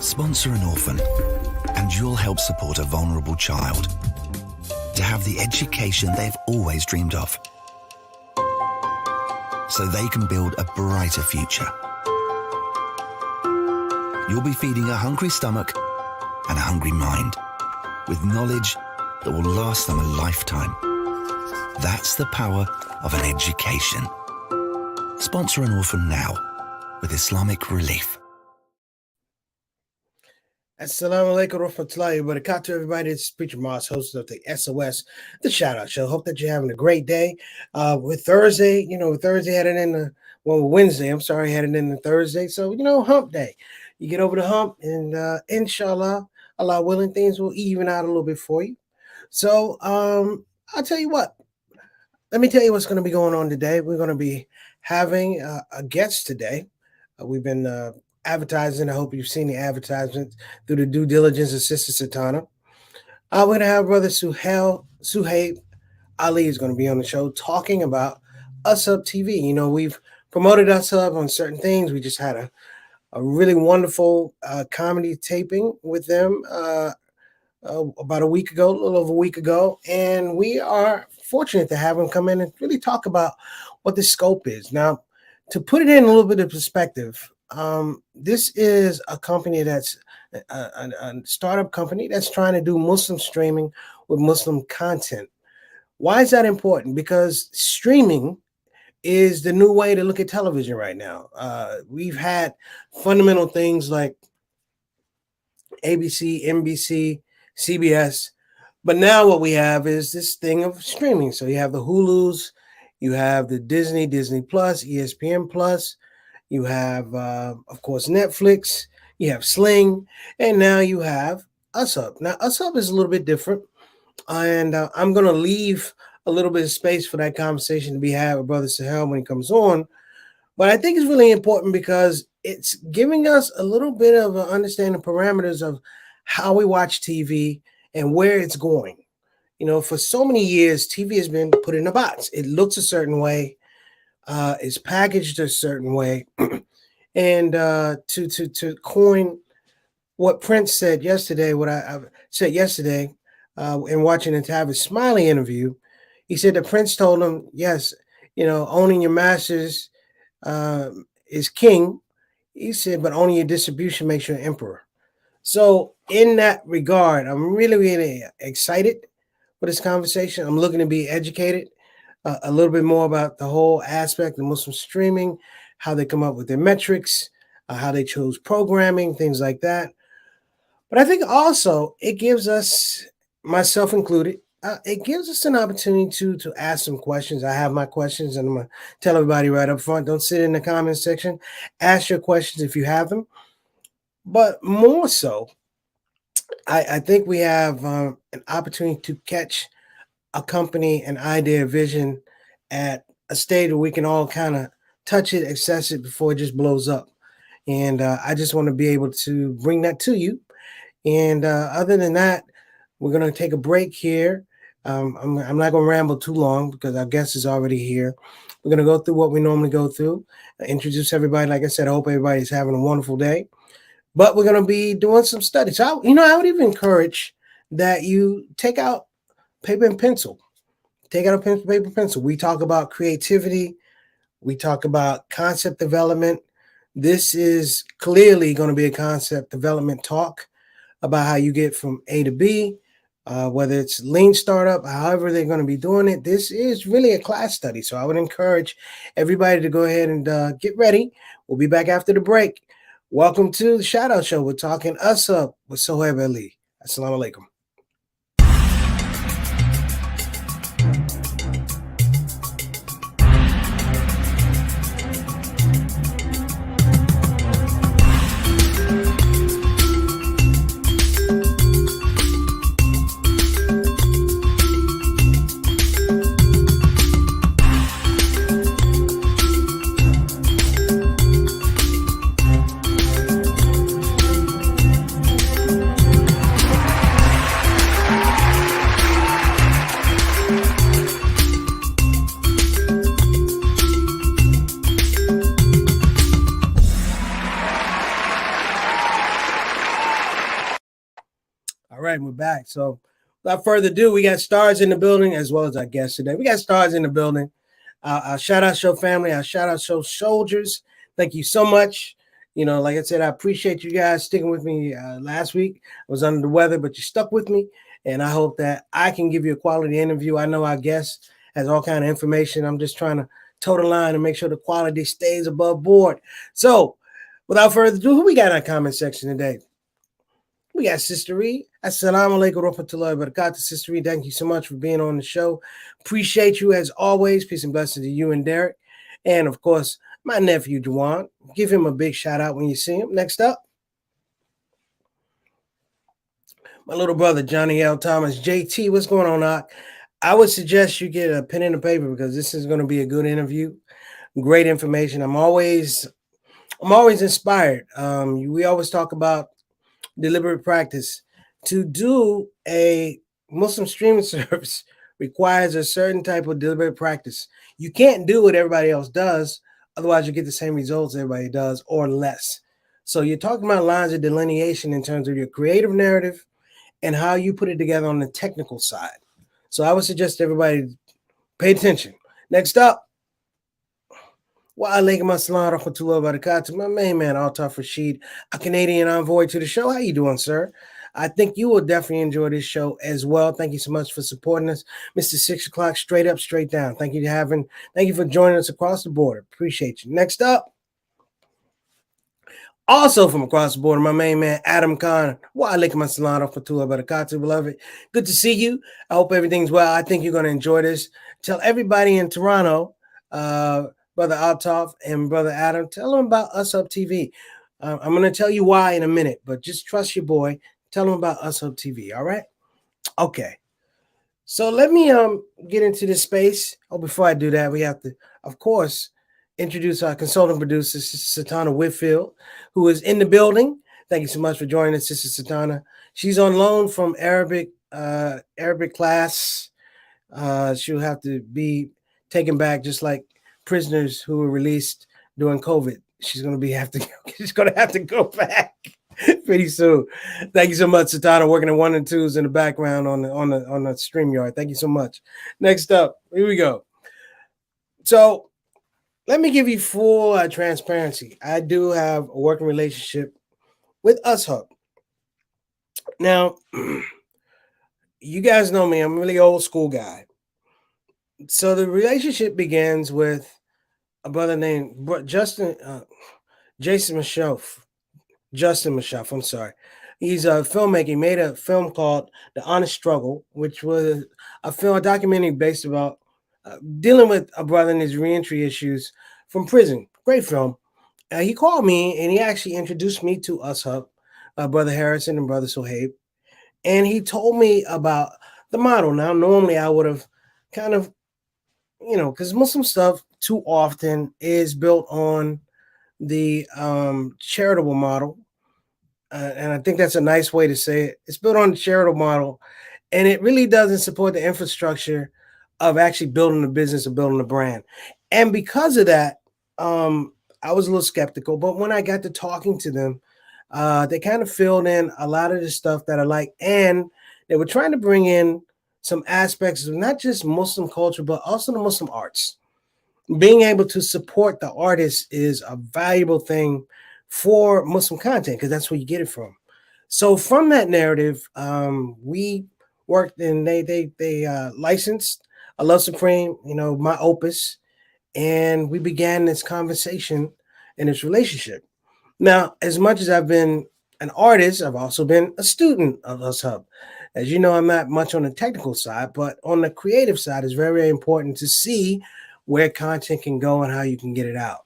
Sponsor an orphan, and you'll help support a vulnerable child to have the education they've always dreamed of, so they can build a brighter future. You'll be feeding a hungry stomach and a hungry mind with knowledge that will last them a lifetime. That's the power of an education. Sponsor an orphan now with Islamic Relief. Assalamu alaikum warahmatullahi wabarakatuh, everybody. It's Preacher Moss, host of the SOS, the Shout Out Show. Hope that you're having a great day. With Thursday, Thursday heading into, Wednesday, heading into Thursday. So, hump day. You get over the hump and inshallah, Allah willing, things will even out a little bit for you. So I'll tell you what. Let me tell you what's going to be going on today. We're going to be having a guest today. We've been advertising. I hope you've seen the advertisement through the due diligence of Sister Satana. We're going to have Brother Sohaib Ali is going to be on the show talking about Us Up TV. We've promoted Us Up on certain things. We just had a really wonderful comedy taping with them about a little over a week ago. And we are fortunate to have them come in and really talk about what the scope is. Now, to put it in a little bit of perspective, this is a company that's a startup company that's trying to do Muslim streaming with Muslim content. Why is that important? Because streaming is the new way to look at television right now. We've had fundamental things like ABC, NBC, CBS, but now what we have is this thing of streaming. So you have the Hulus, you have the Disney Plus, ESPN Plus. You have, of course, Netflix, you have Sling, and now you have Us Up. Now, Us Up is a little bit different, and I'm going to leave a little bit of space for that conversation to be had with Brother Sohaib when he comes on. But I think it's really important because it's giving us a little bit of an understanding of parameters of how we watch TV and where it's going. For so many years, TV has been put in a box. It looks a certain way. Is packaged a certain way, and to coin what Prince said yesterday, what I said yesterday in watching the Tavis Smiley interview, he said that Prince told him, yes, owning your masters is king. He said, but owning your distribution makes you an emperor. So in that regard, I'm really, really excited for this conversation. I'm looking to be educated. A little bit more about the whole aspect of Muslim streaming, how they come up with their metrics, how they chose programming, things like that. But I think also it gives us, myself included, it gives us an opportunity to ask some questions. I have my questions, and I'm going to tell everybody right up front, don't sit in the comments section. Ask your questions if you have them. But more so, I think we have an opportunity to catch a company, an idea, vision at a state where we can all kind of touch it, access it before it just blows up. And I just want to be able to bring that to you. And other than that, we're going to take a break here. I'm not going to ramble too long because our guest is already here. We're going to go through what we normally go through, introduce everybody. Like I said, I hope everybody's having a wonderful day. But we're going to be doing some studies. So, I would even encourage that you take out paper and pencil. Take out a paper and pencil. We talk about creativity. We talk about concept development. This is clearly going to be a concept development talk about how you get from A to B, whether it's lean startup, however they're going to be doing it. This is really a class study. So I would encourage everybody to go ahead and get ready. We'll be back after the break. Welcome to the Shout Out Show. We're talking Us Up with Sohaib Ali. Assalamu alaikum. right, we're back. So without further ado, we got stars in the building as well as our guests today. We got stars in the building. Our shout out show family, our shout out show soldiers. Thank you so much. You know, like I said, I appreciate you guys sticking with me last week. I was under the weather, but you stuck with me. And I hope that I can give you a quality interview. I know our guest has all kind of information. I'm just trying to toe the line and make sure the quality stays above board. So without further ado, who we got in our comment section today? We got Sister E. Assalamu alaikum warahmatullahi wabarakatuh. Sister E, thank you so much for being on the show. Appreciate you as always. Peace and blessings to you and Derek. And of course, my nephew Juwan. Give him a big shout out when you see him. Next up, my little brother Johnny L. Thomas. JT, what's going on, Doc? I would suggest you get a pen and a paper because this is going to be a good interview. Great information. I'm always inspired. We always talk about deliberate practice. To do a Muslim streaming service requires a certain type of deliberate practice. You can't do what everybody else does, otherwise you get the same results everybody does or less. So you're talking about lines of delineation in terms of your creative narrative and how you put it together on the technical side. So I would suggest everybody pay attention. Next up, wa alaikum assalam rahmatullahi wa barakatuh. My main man, Altaf Rashid, a Canadian envoy to the show. How you doing, sir? I think you will definitely enjoy this show as well. Thank you so much for supporting us. Mr. 6 o'clock, straight up, straight down. Thank you for joining us across the border. Appreciate you. Next up, also from across the border, my main man, Adam Khan. Wa alaikum assalam rahmatullahi wa barakatuh, beloved. Good to see you. I hope everything's well. I think you're going to enjoy this. Tell everybody in Toronto, Brother Altaf and Brother Adam, tell them about Us Up TV. I'm going to tell you why in a minute, but just trust your boy. Tell them about Us Up TV, all right? Okay. So let me get into this space. Oh, before I do that, we have to, of course, introduce our consultant producer, Sister Satana Whitfield, who is in the building. Thank you so much for joining us, Sister Satana. She's on loan from Arabic class. She'll have to be taken back, just like prisoners who were released during COVID. She's gonna have to go back pretty soon. Thank you so much, Satana, working at 1 and 2s in the background on the StreamYard. Thank you so much. Next up, here we go. So let me give you full transparency. I do have a working relationship with Us Hub. Now, you guys know me. I'm a really old school guy. So the relationship begins with a brother named Justin Mashoff. I'm sorry. He's a filmmaker. He made a film called The Honest Struggle, which was a documentary based about dealing with a brother and his reentry issues from prison. Great film. He called me and he actually introduced me to Us Hub, Brother Harrison and Brother Sohaib. And he told me about the model. Now, normally I would have kind of, because Muslim stuff too often is built on the charitable model. And I think that's a nice way to say it. It's built on the charitable model. And it really doesn't support the infrastructure of actually building a business or building a brand. And because of that, I was a little skeptical. But when I got to talking to them, they kind of filled in a lot of the stuff that I like. And they were trying to bring in some aspects of not just Muslim culture, but also the Muslim arts. Being able to support the artist is a valuable thing for Muslim content because that's where you get it from. So from that narrative, we worked and they licensed I Love Supreme, my opus, and we began this conversation and this relationship. Now, as much as I've been an artist, I've also been a student of Us Hub. As you know, I'm not much on the technical side, but on the creative side, it's very, very important to see where content can go and how you can get it out.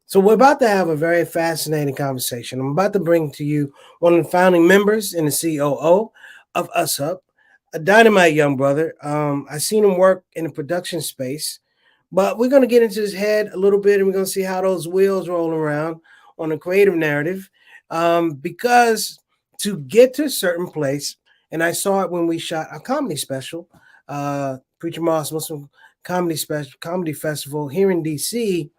So we're about to have a very fascinating conversation. I'm about to bring to you one of the founding members and the COO of Us Hub, a dynamite young brother. I've seen him work in the production space, but we're going to get into his head a little bit and we're going to see how those wheels roll around on a creative narrative. Because to get to a certain place, and I saw it when we shot a comedy special, Preacher Moss Muslim Comedy Festival here in DC,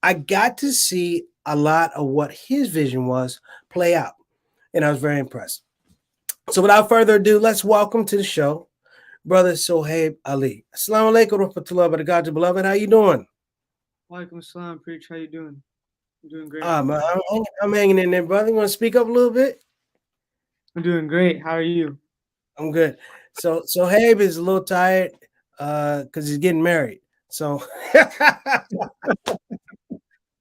I got to see a lot of what his vision was play out, and I was very impressed. So without further ado, let's welcome to the show, brother Sohaib Ali. Assalamu alaikum wa rahmatullahi wa barakatuh, beloved. How you doing? Walaikum salam, Preach. How you doing? I'm doing great, Man, alhamdulillah. I'm hanging in there, brother. You want to speak up a little bit? I'm doing great. How are you? I'm good. So Sohaib is a little tired because he's getting married. So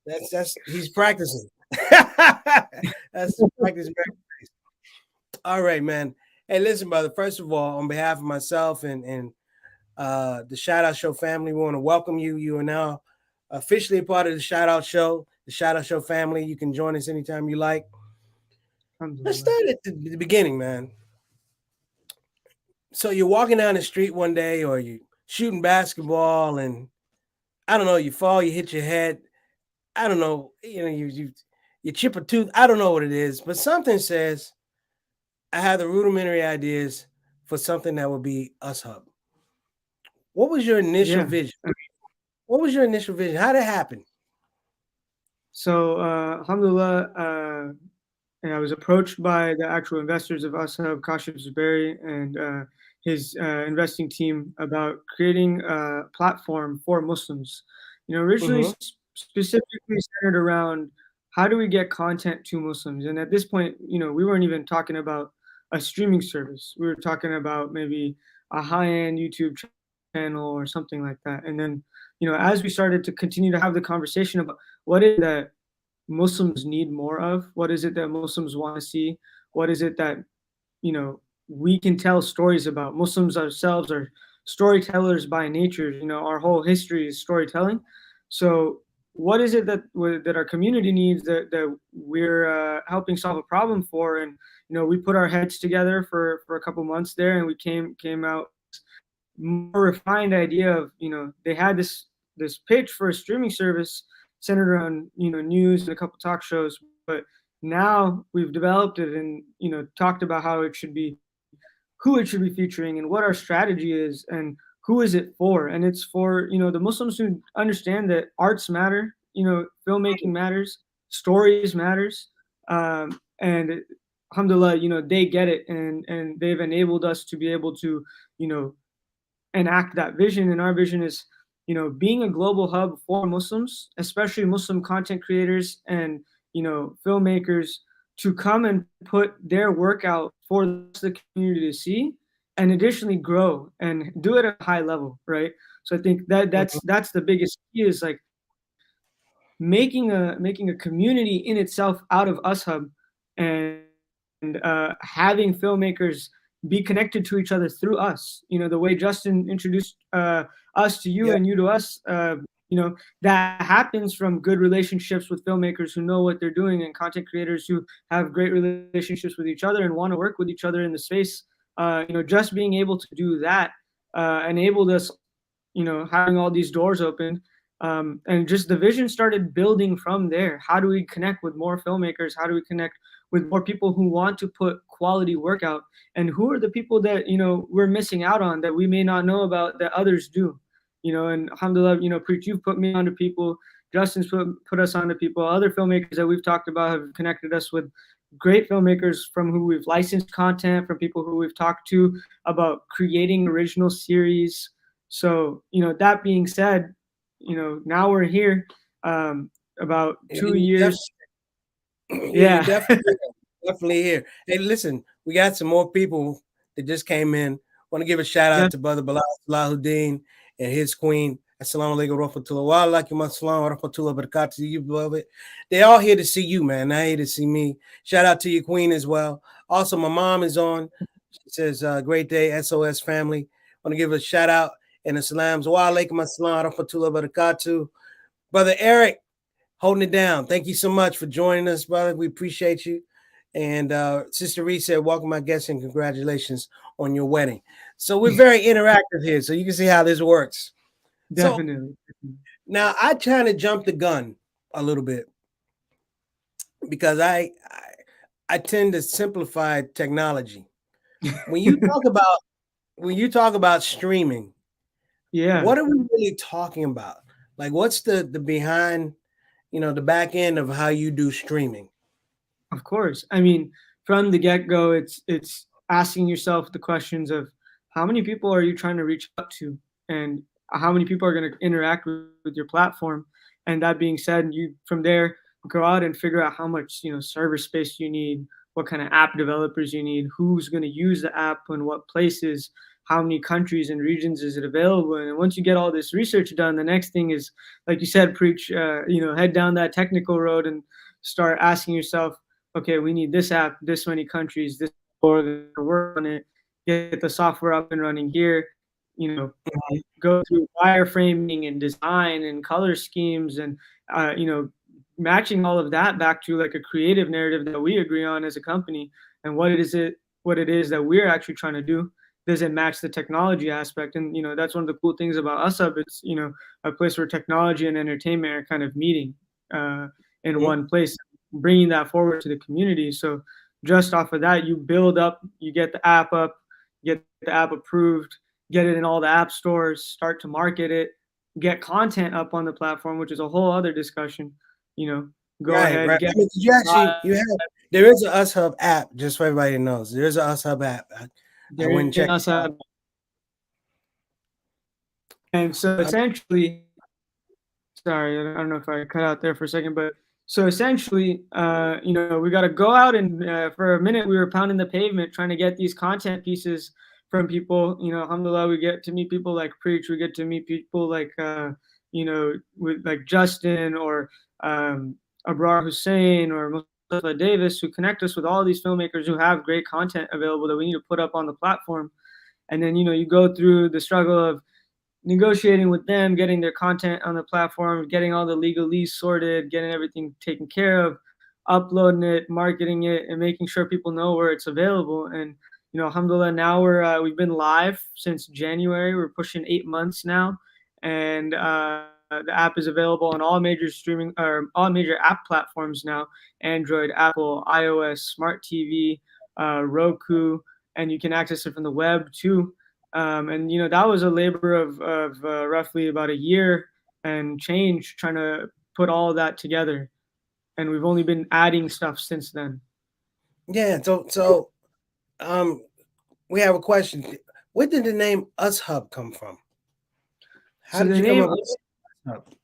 that's he's practicing. That's practice. All right, man. Hey, listen, brother. First of all, on behalf of myself and the Shout Out Show family, we want to welcome you. You are now officially a part of the Shout Out Show, the Shout Out Show family. You can join us anytime you like. Let's Alhamdulillah. start at the beginning, man. So you're walking down the street one day, or you shooting basketball, and I don't know, you fall, you hit your head. I don't know, you chip a tooth. I don't know what it is, but something says I have the rudimentary ideas for something that would be Us Hub. What was your initial Yeah. vision? What was your initial vision? How did it happen? So, alhamdulillah, and I was approached by the actual investors of Ashab, Kashif Zuberi, and his investing team about creating a platform for Muslims. Originally Mm-hmm. specifically centered around how do we get content to Muslims. And at this point, we weren't even talking about a streaming service. We were talking about maybe a high-end YouTube channel or something like that. And then, as we started to continue to have the conversation about what is that Muslims need more of? What is it that Muslims want to see? What is it that we can tell stories about? Muslims ourselves are storytellers by nature. Our whole history is storytelling. So, what is it that our community needs that we're helping solve a problem for? And we put our heads together for a couple months there, and we came out more refined idea of they had this pitch for a streaming service centered around news and a couple talk shows, but now we've developed it and talked about how it should be, who it should be featuring, and what our strategy is, and who is it for. And it's for the Muslims who understand that arts matter, filmmaking matters, stories matters, and alhamdulillah, they get it, and they've enabled us to be able to you know enact that vision. And our vision is being a global hub for Muslims, especially Muslim content creators and filmmakers, to come and put their work out for the community to see, and additionally grow and do it at a high level, right? So I think that Mm-hmm. that's the biggest key, is like making a community in itself out of Us Hub, and having filmmakers be connected to each other through us. The way Justin introduced us to you Yeah. and you to us. That happens from good relationships with filmmakers who know what they're doing, and content creators who have great relationships with each other and want to work with each other in the space. Just being able to do that enabled us, having all these doors open. And just the vision started building from there. How do we connect with more filmmakers? How do we connect with more people who want to put quality work out? And who are the people that we're missing out on, that we may not know about, that others do? And alhamdulillah, Preach, you've put me onto people. Justin's put us onto people. Other filmmakers that we've talked about have connected us with great filmmakers from who we've licensed content, from people who we've talked to about creating original series. So, that being said, now we're here, about Yeah, 2 years. you're Yeah. definitely here. Hey, listen, we got some more people that just came in. Want to give a shout out Just, to Brother Bilal Salahuddin and his queen. Assalamu alaikum wa rahmatullah wa alaikum assalam wa rahmatullah barakatuh to you, beloved. They all here to see you, man. Not here to see me. Shout out to your queen as well. Also, my mom is on. She says, great day, SOS family. Want to give a shout out and a salams. Wa alaikum assalam wa rahmatullah barakatuh. Brother Eric, holding it down. Thank you so much for joining us, brother. We appreciate you. And Sister Reese said, welcome my guests and congratulations on your wedding. So we're very interactive here, so you can see how this works. So definitely. now I try to jump the gun a little bit because I tend to simplify technology. When you talk about streaming, Yeah, what are we really talking about? Like, what's the behind, the back end of how you do streaming? of course. I mean, from the get go, it's asking yourself the questions of how many people are you trying to reach out to, and how many people are going to interact with your platform. And that being said, you from there go out and figure out how much server space you need, what kind of app developers you need, who's going to use the app in what places, how many countries and regions is it available in. And once you get all this research done, the next thing is, like you said, preach, head down that technical road and start asking yourself, okay, we need this app, this many countries, this to work on it, get the software up and running here, go through wireframing and design and color schemes and, matching all of that back to like a creative narrative that we agree on as a company, and what it is that we're actually trying to do. Does it match the technology aspect? And that's one of the cool things about ShOUT. It's a place where technology and entertainment are kind of meeting in one place, bringing that forward to the community. So just off of that, you build up, you get the app up, get the app approved, get it in all the app stores, start to market it, get content up on the platform, which is a whole other discussion. Go ahead. Right. Get, there is a ShOUT app, just for everybody knows. There's a ShOUT app. I went and checked it out. And so essentially, sorry, I don't know if I cut out there for a second, but so essentially, we got to go out and for a minute we were pounding the pavement trying to get these content pieces from people. Alhamdulillah, we get to meet people like Preach. We get to meet people like, with like Justin or Abrar Hussein or Mustafa Davis, who connect us with all these filmmakers who have great content available that we need to put up on the platform. And then, you go through the struggle of negotiating with them, getting their content on the platform, getting all the legalese sorted, getting everything taken care of, uploading it, marketing it, and making sure people know where it's available. And alhamdulillah, now we've been live since January. We're pushing 8 months now, and the app is available on all major all major app platforms now: Android, Apple, iOS, Smart TV, Roku, and you can access it from the web too. And that was a labor of roughly about a year and change trying to put all of that together, and we've only been adding stuff since then. Yeah. So we have a question. Where did the name ShOUT come from? How did you come up with ShOUT?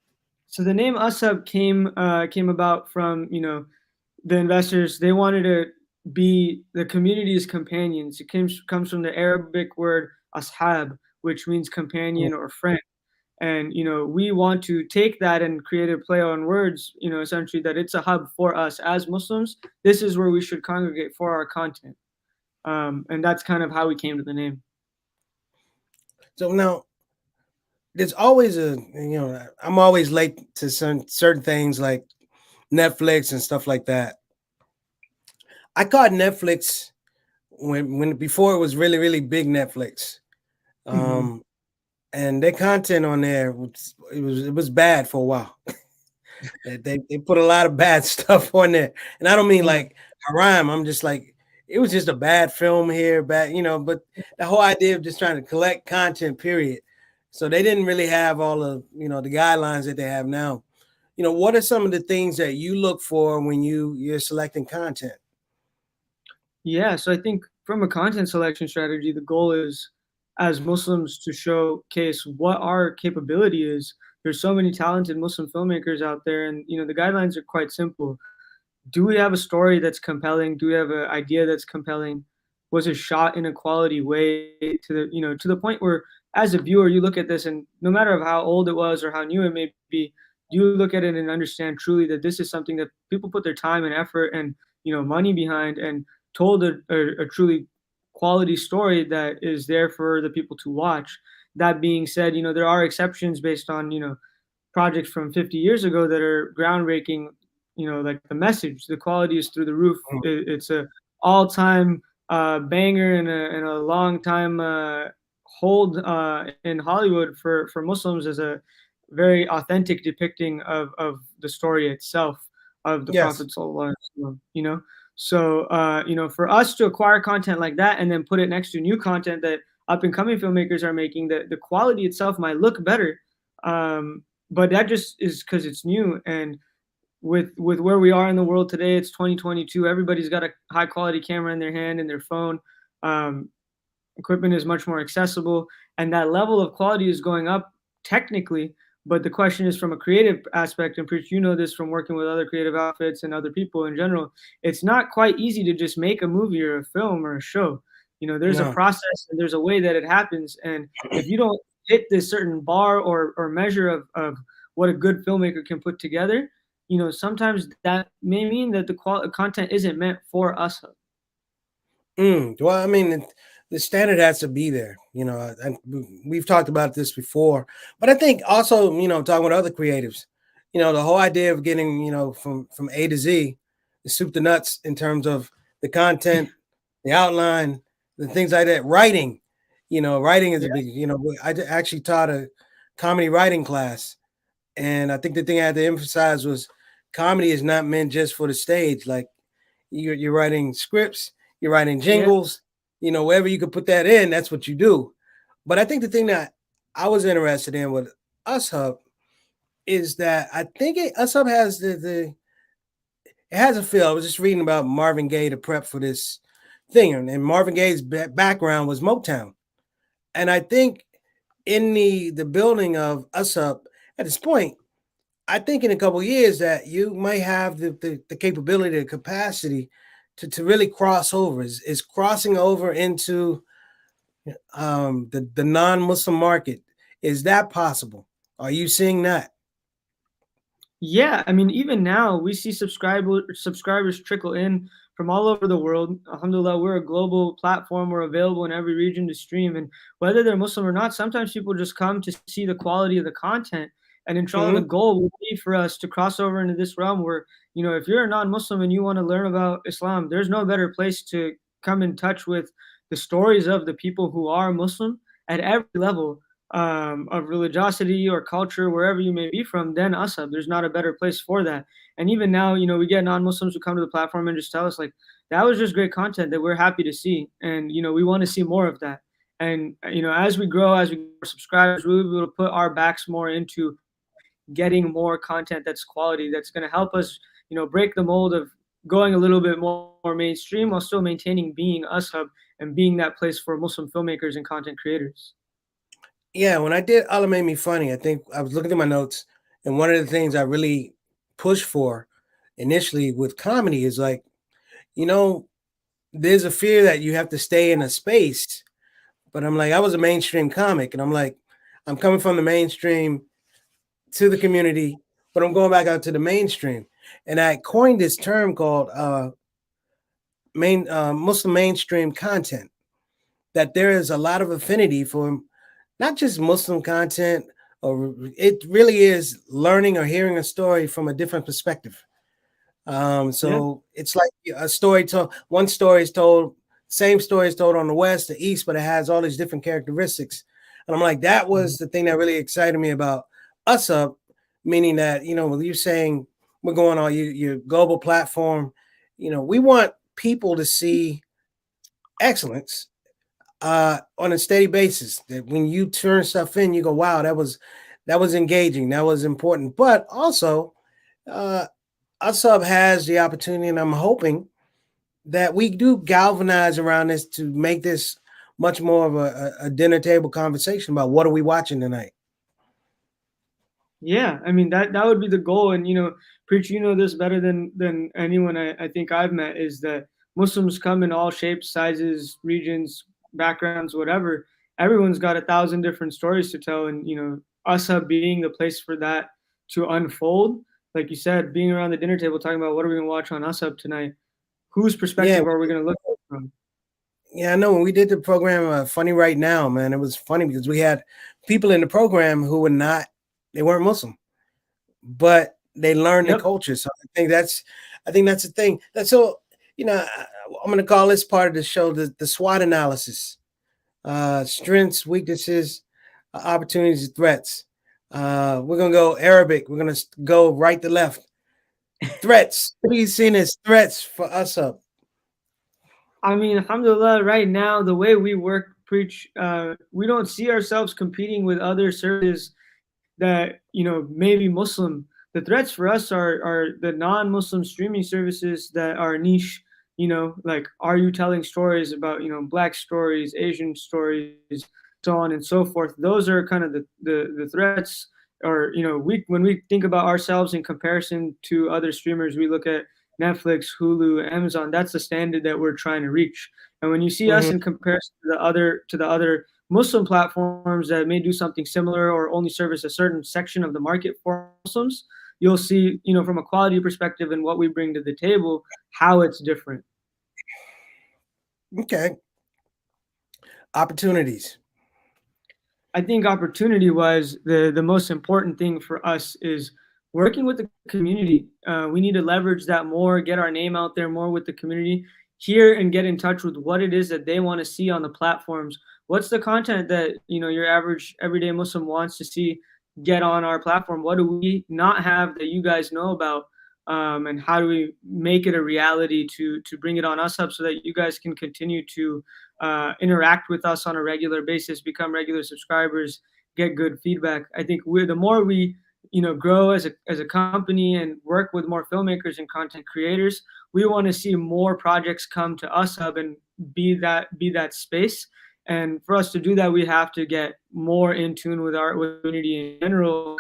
So the name ShOUT came about from the investors. They wanted to be the community's companions. It comes from the Arabic word ashab, which means companion or friend. And we want to take that and create a play on words, essentially that it's a hub for us as Muslims. This is where we should congregate for our content. And that's kind of how we came to the name. So now there's always I'm always late to certain things like Netflix and stuff like that. I caught Netflix when before it was really, really big Netflix. And their content on there was bad for a while. they put a lot of bad stuff on there. And I don't mean like haram. I'm just like, it was just a bad film here, but the whole idea of just trying to collect content, period. So they didn't really have all of, the guidelines that they have now. What are some of the things that you look for when you're selecting content? Yeah, so I think from a content selection strategy, the goal is as Muslims to showcase what our capability is. There's so many talented Muslim filmmakers out there, and the guidelines are quite simple. Do we have a story that's compelling? Do we have an idea that's compelling? Was it shot in a quality way to the point where as a viewer you look at this, and no matter of how old it was or how new it may be, you look at it and understand truly that this is something that people put their time and effort and money behind, and told a truly quality story that is there for the people to watch. That being said, there are exceptions based on projects from 50 years ago that are groundbreaking. Like the message, the quality is through the roof. It's a all-time banger and a long time hold in Hollywood for Muslims as a very authentic depicting of the story itself of the Prophet Sallallahu Alaihi Wasallam. So for us to acquire content like that and then put it next to new content that up and coming filmmakers are making, the quality itself might look better, but that just is because it's new. And with where we are in the world today, it's 2022. Everybody's got a high quality camera in their hand and their phone. Um, Equipment is much more accessible, and that level of quality is going up technically. But the question is from a creative aspect, and Preach, you know this from working with other creative outfits and other people in general. It's not quite easy to just make a movie or a film or a show. There's a No. process and there's a way that it happens. And if you don't hit this certain bar or measure of what a good filmmaker can put together, sometimes that may mean that the content isn't meant for us. Well, I mean, the standard has to be there. And we've talked about this before, but I think also, talking with other creatives, the whole idea of getting, from A to Z, the soup to nuts in terms of the content, the outline, the things like that. Writing is a big. Actually taught a comedy writing class, and I think the thing I had to emphasize was comedy is not meant just for the stage. Like you're writing scripts, you're writing Yeah. jingles, wherever you could put that in, that's what you do. But I think the thing that I was interested in with Us Hub is that I think Us Hub has it has a feel. I was just reading about Marvin Gaye to prep for this thing, and Marvin Gaye's background was Motown, and I think in the building of Us Hub at this point, I think in a couple of years that you might have the capability, the capacity to really cross over. Is crossing over into the non-Muslim market. Is that possible? Are you seeing that? Yeah, I mean, even now we see subscribers trickle in from all over the world. Alhamdulillah, we're a global platform. We're available in every region to stream, and whether they're Muslim or not, sometimes people just come to see the quality of the content. And inshallah, the Mm-hmm. goal will be for us to cross over into this realm where, if you're a non-Muslim and you want to learn about Islam, there's no better place to come in touch with the stories of the people who are Muslim at every level of religiosity or culture, wherever you may be from, then Asab. There's not a better place for that. And even now, we get non-Muslims who come to the platform and just tell us like, that was just great content that we're happy to see. And, we want to see more of that. And, as we grow, as we grow subscribers, we'll be able to put our backs more into getting more content that's quality, that's going to help us, break the mold of going a little bit more mainstream while still maintaining being Ashab and being that place for Muslim filmmakers and content creators. Yeah, when I did Allah Made Me Funny, I think I was looking at my notes, and one of the things I really pushed for initially with comedy is like, you know, there's a fear that you have to stay in a space. But I'm like, I was a mainstream comic, and I'm like, I'm coming from the mainstream to the community, but I'm going back out to the mainstream. And I coined this term called Muslim mainstream content. That there is a lot of affinity for not just Muslim content, or it really is learning or hearing a story from a different perspective. Yeah. So it's like a story told. One story is told, same story is told on the West, the East, but it has all these different characteristics. And I'm like, that was the thing that really excited me about Us Up, meaning that, when you're saying we're going on your global platform, we want people to see excellence on a steady basis. That when you turn stuff in, you go, wow, that was engaging, that was important. But also, Usub has the opportunity, and I'm hoping that we do galvanize around this to make this much more of a dinner table conversation about what are we watching tonight. Yeah, I mean that would be the goal, and Preach, this better than anyone I think I've met, is that Muslims come in all shapes, sizes, regions, backgrounds, whatever. Everyone's got 1,000 different stories to tell, and Asa being the place for that to unfold. Like you said, being around the dinner table talking about what are we gonna watch on Asa tonight? Whose Yeah, perspective are we gonna look at it from? yeah, I know. When we did the program, Funny Right Now, man, it was funny because we had people in the program who they weren't Muslim, but they learned the Yep. culture. So I think that's the thing. That's so, I'm going to call this part of the show the SWOT analysis: strengths, weaknesses, opportunities, threats. We're gonna go Arabic. We're gonna go right to left. Threats. What are you seeing as threats for us up? I mean, alhamdulillah, right now, the way we work, Preach, we don't see ourselves competing with other services that, maybe Muslim. The threats for us are the non-Muslim streaming services that are niche, You know, like, are you telling stories about, you know, Black stories, Asian stories, so on and so forth? Those are kind of the threats. Or, you know, when we think about ourselves in comparison to other streamers, we look at Netflix, Hulu, Amazon. That's the standard that we're trying to reach. And when you see us Mhm. in comparison to the other Muslim platforms that may do something similar or only service a certain section of the market for Muslims, you'll see, you know, from a quality perspective and what we bring to the table, how it's different. Okay. Opportunities. I think opportunity was the most important thing for us is working with the community. We need to leverage that more, get our name out there more with the community, hear and get in touch with what it is that they want to see on the platforms. What's the content that, you know, your average everyday Muslim wants to see get on our platform? What do we not have that you guys know about? And how do we make it a reality to bring it on us up so that you guys can continue to interact with us on a regular basis, become regular subscribers, get good feedback. I think the more we, you know, grow as a company and work with more filmmakers and content creators, we want to see more projects come to us hub and be that space. And for us to do that, we have to get more in tune with our community in general,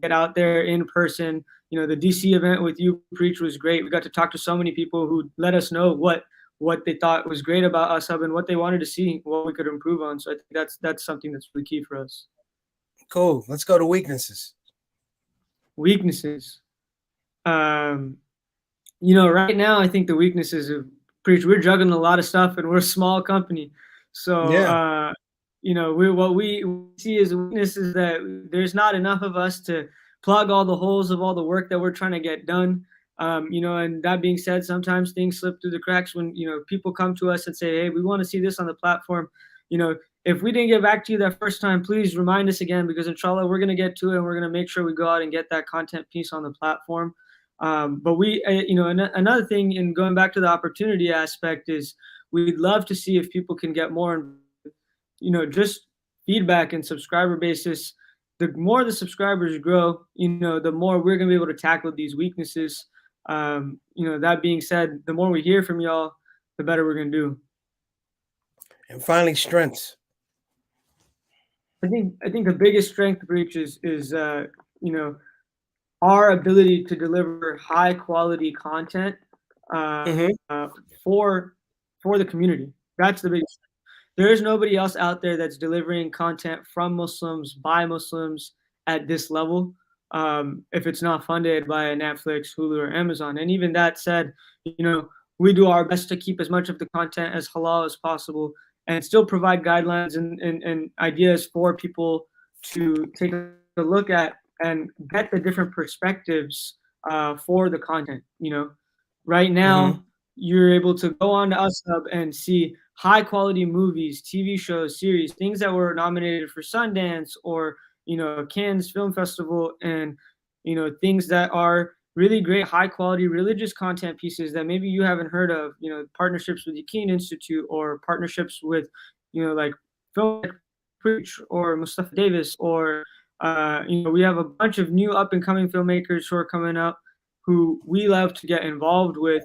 get out there in person. You know, the DC event with you, Preach, was great. We got to talk to so many people who let us know what they thought was great about us hub and what they wanted to see, what we could improve on. So I think that's something that's really key for us. Cool. Let's go to weaknesses. Weaknesses. You know, right now I think the weaknesses of Preach, we're juggling a lot of stuff and we're a small company. So Yeah. you know, what we see as a weakness is that there's not enough of us to plug all the holes of all the work that we're trying to get done. You know, and that being said, sometimes things slip through the cracks when, you know, people come to us and say, hey, we want to see this on the platform. You know, if we didn't get back to you that first time, please remind us again, because inshallah, we're going to get to it and we're going to make sure we go out and get that content piece on the platform. But we, you know, another thing in going back to the opportunity aspect is we'd love to see if people can get more, you know, just feedback and subscriber basis. The more the subscribers grow, you know, the more we're going to be able to tackle these weaknesses. You know, that being said, the more we hear from y'all, the better we're going to do. And finally, strengths. I think the biggest strength, Breach, is you know, our ability to deliver high quality content uh, Mm-hmm. for the community. That's the biggest. There is nobody else out there that's delivering content from Muslims by Muslims at this level. If it's not funded by a Netflix, Hulu, or Amazon. And even that said, you know, we do our best to keep as much of the content as halal as possible and still provide guidelines and ideas for people to take a look at and get the different perspectives for the content. You know, right Mm-hmm. now you're able to go on to UsHub and see high quality movies, TV shows, series, things that were nominated for Sundance or, you know, Cannes Film Festival, and, you know, things that are really great, high quality religious content pieces that maybe you haven't heard of, you know, partnerships with the Keen Institute or partnerships with, you know, like Film Preach or Mustafa Davis or, you know, we have a bunch of new up and coming filmmakers who are coming up who we love to get involved with.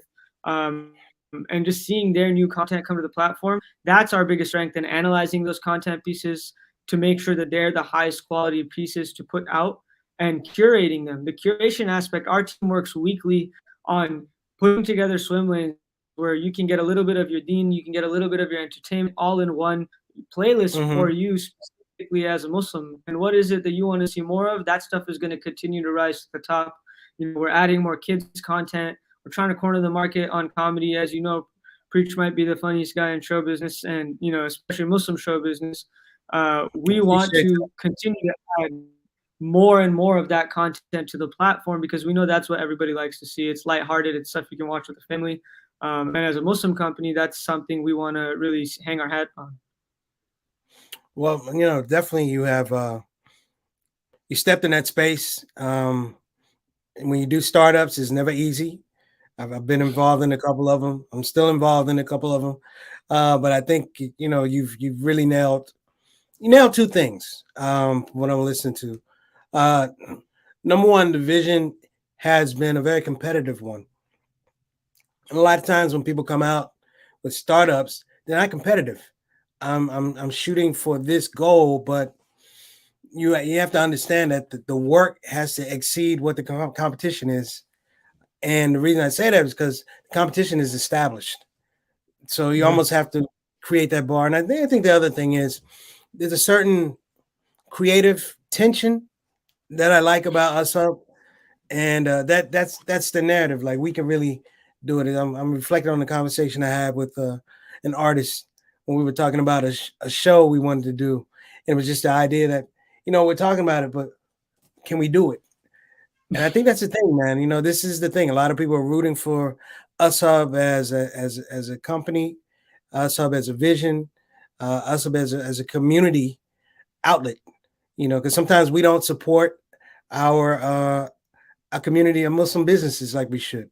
And just seeing their new content come to the platform, that's our biggest strength in analyzing those content pieces to make sure that they're the highest quality pieces to put out and curating them. The curation aspect, our team works weekly on putting together swim lanes where you can get a little bit of your deen, you can get a little bit of your entertainment all in one playlist Mm-hmm. for you specifically as a Muslim. And what is it that you want to see more of? That stuff is going to continue to rise to the top. You know, we're adding more kids content. We're trying to corner the market on comedy. As you know, Preach might be the funniest guy in show business, and, you know, especially Muslim show business. We want Appreciate to continue to add more and more of that content to the platform because we know that's what everybody likes to see. It's lighthearted. It's stuff you can watch with the family. And as a Muslim company, that's something we want to really hang our hat on. Well, you know, definitely you have you stepped in that space. And when you do startups, it's never easy. I've been involved in a couple of them. I'm still involved in a couple of them. But I think, you know, you've really nailed two things. What I'm listening to. Number one, the vision has been a very competitive one. And a lot of times when people come out with startups, they're not competitive. I'm shooting for this goal, but you have to understand that the work has to exceed what the competition is. And the reason I say that is because the competition is established. So you Yeah. almost have to create that bar. And I think the other thing is there's a certain creative tension that I like about us up, and that's the narrative. Like we can really do it. I'm reflecting on the conversation I had with an artist when we were talking about a show we wanted to do. And it was just the idea that we're talking about it, but can we do it? And I think that's the thing, man. This is the thing. A lot of people are rooting for Us Hub as a company, Us Hub as a vision, Us Hub as a community outlet. Because sometimes we don't support our our community of Muslim businesses like we should.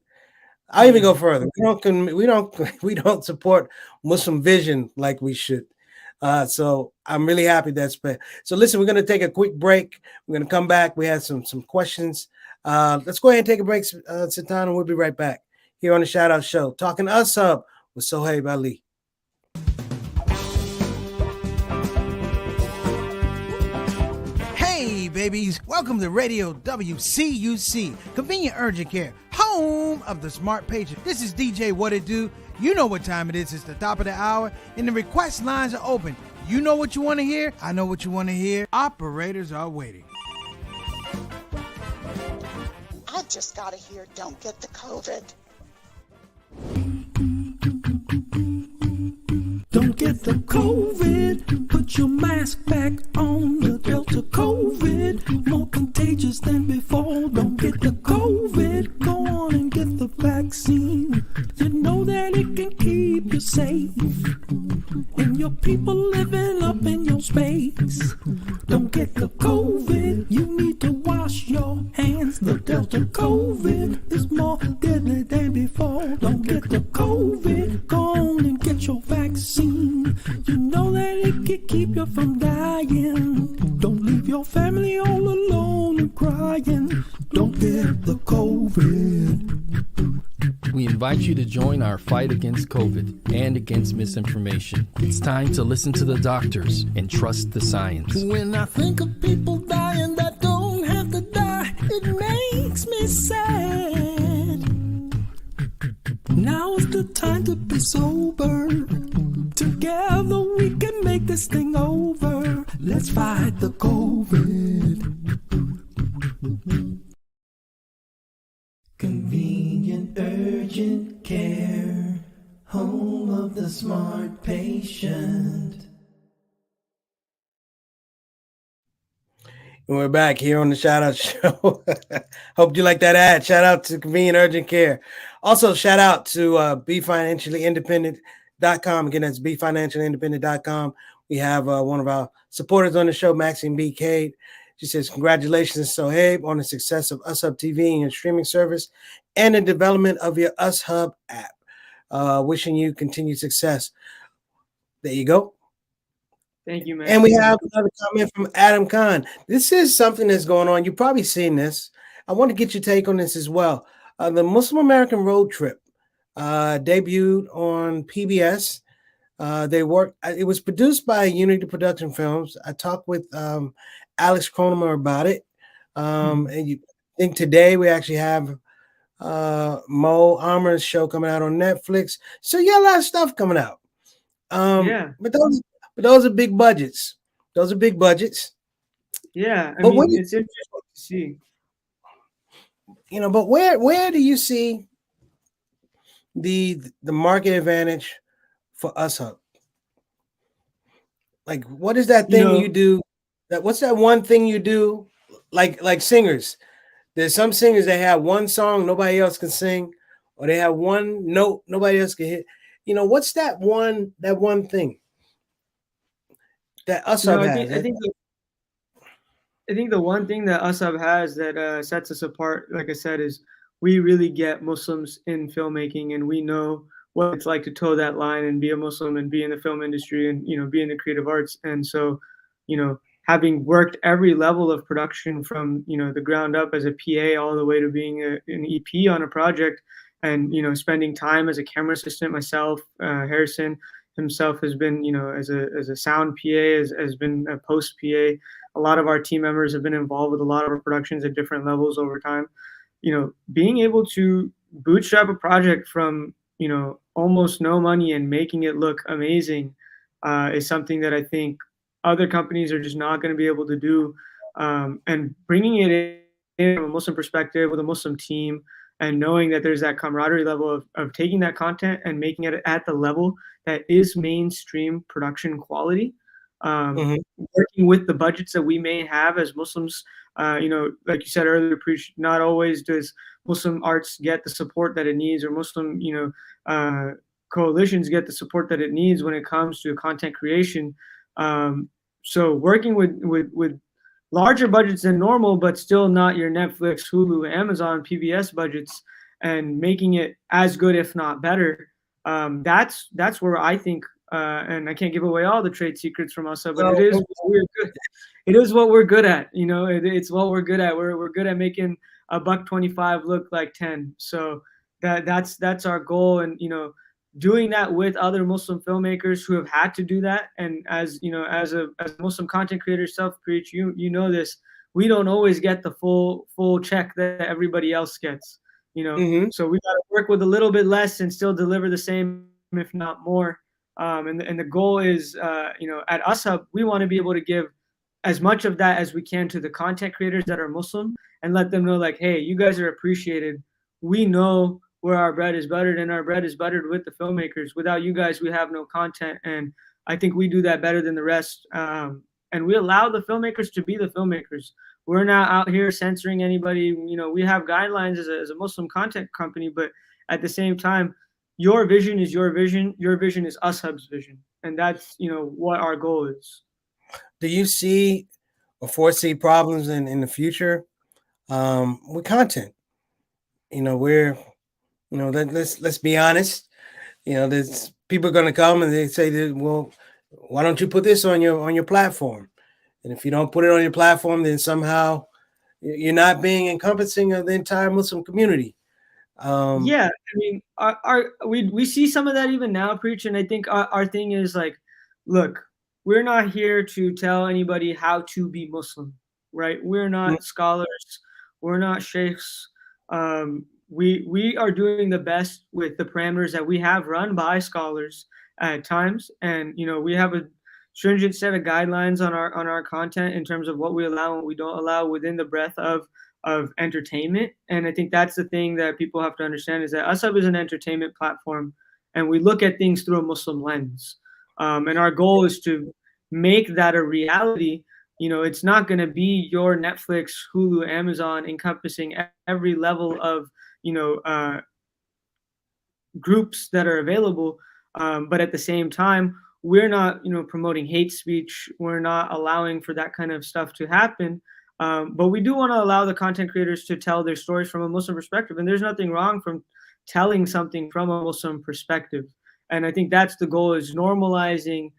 I'll even go further. We don't support Muslim vision like we should. So I'm really happy that's been. So listen, we're going to take a quick break. We're going to come back. We had some questions. Let's go ahead and take a break, Satan, and we'll be right back here on the Shout Out Show, talking Us Hub with Sohaib Ali. Hey, babies, welcome to Radio WCUC, Convenient Urgent Care, home of the smart patient. This is DJ What It Do. You know what time it is. It's the top of the hour, and the request lines are open. You know what you want to hear. I know what you want to hear. Operators are waiting. I just got to hear Don't Get the COVID. Don't get the COVID, put your mask back on. The Delta COVID, more contagious than before. Don't get the COVID, go on and get the vaccine. You know that it can keep you safe, and your people living up in your space. Don't get the COVID, you need to wash your hands. The Delta COVID is more deadly than before. Don't get the COVID, go on and get your vaccine. You know that it can keep you from dying. Don't leave your family all alone and crying. Don't get the COVID. We invite you to join our fight against COVID and against misinformation. It's time to listen to the doctors and trust the science. When I think of people dying that don't have to die, it makes me sad. Now is the time to be sober. Together we can make this thing over. Let's fight the COVID. Convenient urgent care, home of the smart patient. And we're back here on the Shout Out Show. Hope you like that ad. Shout out to Convenient Urgent Care. Also, shout out to BeFinanciallyIndependent.com. Again, that's BeFinanciallyIndependent.com. We have one of our supporters on the show, Maxine B. Cade. She says, congratulations, Sohaib, on the success of Us Hub TV and your streaming service and the development of your Us Hub app. Wishing you continued success. There you go. Thank you, man. And we have another comment from Adam Khan. This is something that's going on. You've probably seen this. I want to get your take on this as well. The Muslim American Road Trip debuted on PBS. It was produced by Unity Production Films. I talked with Alex Cronemer about it. And you think today we actually have Mo Amer's show coming out on Netflix. So you got a lot of stuff coming out. But those are big budgets. Those are big budgets. Yeah, I mean, it's interesting to see. But where do you see the market advantage for Us Hub? Like, what is that thing you do? What's that one thing you do? Like singers. There's some singers that have one song nobody else can sing, or they have one note nobody else can hit. What's that one thing that Us Hub has? I think the one thing that Us Hub has that sets us apart, like I said, is we really get Muslims in filmmaking, and we know what it's like to toe that line and be a Muslim and be in the film industry and, be in the creative arts. And so, having worked every level of production from, the ground up as a PA all the way to being an EP on a project, and spending time as a camera assistant myself. Harrison himself has been, as a sound PA, has been a post PA. A lot of our team members have been involved with a lot of our productions at different levels over time. Being able to bootstrap a project from almost no money and making it look amazing is something that I think other companies are just not going to be able to do. And bringing it in from a Muslim perspective with a Muslim team, and knowing that there's that camaraderie level of taking that content and making it at the level that is mainstream production quality, working with the budgets that we may have as Muslims. Like you said earlier, Preach, not always does Muslim arts get the support that it needs, or Muslim, coalitions get the support that it needs when it comes to content creation. So working with larger budgets than normal, but still not your Netflix, Hulu, Amazon, PBS budgets, and making it as good, if not better. That's where I think, and I can't give away all the trade secrets from us, but it is what we're good. It is what we're good at. It's what we're good at. We're good at making $1.25 look like 10. So that's our goal, and doing that with other Muslim filmmakers who have had to do that. And as a Muslim content creator, Preach, you know this, we don't always get the full check that everybody else gets. So we got to work with a little bit less and still deliver the same, if not more. And the goal is, at USHub, we want to be able to give as much of that as we can to the content creators that are Muslim, and let them know, like, hey, you guys are appreciated. We know where our bread is buttered, and our bread is buttered with the filmmakers. Without you guys, we have no content. And I think we do that better than the rest. And we allow the filmmakers to be the filmmakers. We're not out here censoring anybody. We have guidelines as a Muslim content company, but at the same time, your vision is your vision. Your vision is USHub's vision. And that's, what our goal is. Do you see or foresee problems in the future with content? Let's be honest. There's people are going to come and they say that, well, why don't you put this on your platform? And if you don't put it on your platform, then somehow you're not being encompassing of the entire Muslim community. Yeah, I mean, we see some of that even now, Preach, and I think our thing is like, look, we're not here to tell anybody how to be Muslim, right? We're not scholars, we're not sheikhs. We are doing the best with the parameters that we have run by scholars at times, and we have a stringent set of guidelines on our content in terms of what we allow and what we don't allow within the breadth of entertainment. And I think that's the thing that people have to understand, is that USHub is an entertainment platform, and we look at things through a Muslim lens. And our goal is to make that a reality. It's not going to be your Netflix, Hulu, Amazon encompassing every level of groups that are available. But at the same time, we're not, promoting hate speech. We're not allowing for that kind of stuff to happen. But we do want to allow the content creators to tell their stories from a Muslim perspective. And there's nothing wrong from telling something from a Muslim perspective. And I think that's the goal, is normalizing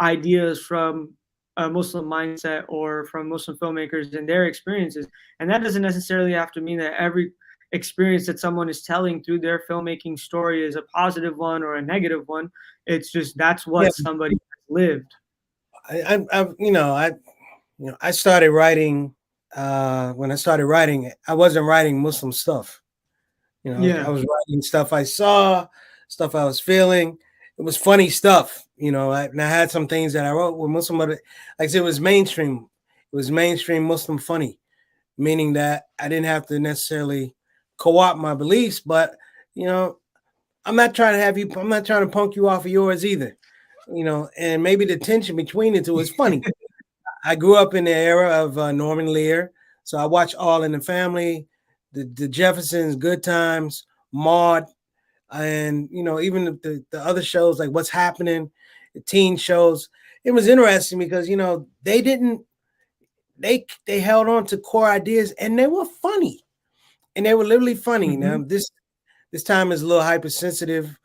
ideas from a Muslim mindset or from Muslim filmmakers and their experiences. And that doesn't necessarily have to mean that every experience that someone is telling through their filmmaking story is a positive one or a negative one. It's just, that's what somebody has lived. I started writing. When I started writing, I wasn't writing Muslim stuff. I was writing stuff I saw, stuff I was feeling. It was funny stuff. I had some things that I wrote with Muslim, but like I said, it was mainstream. It was mainstream Muslim funny, meaning that I didn't have to necessarily co-opt my beliefs, but I'm not trying to punk you off of yours either. And maybe the tension between the two is funny. I grew up in the era of Norman Lear, so I watched All in the Family, the Jeffersons, Good Times, Maude, and even the other shows like What's Happening, the teen shows. It was interesting because they held on to core ideas, and they were funny, and they were literally funny. Now this time is a little hypersensitive.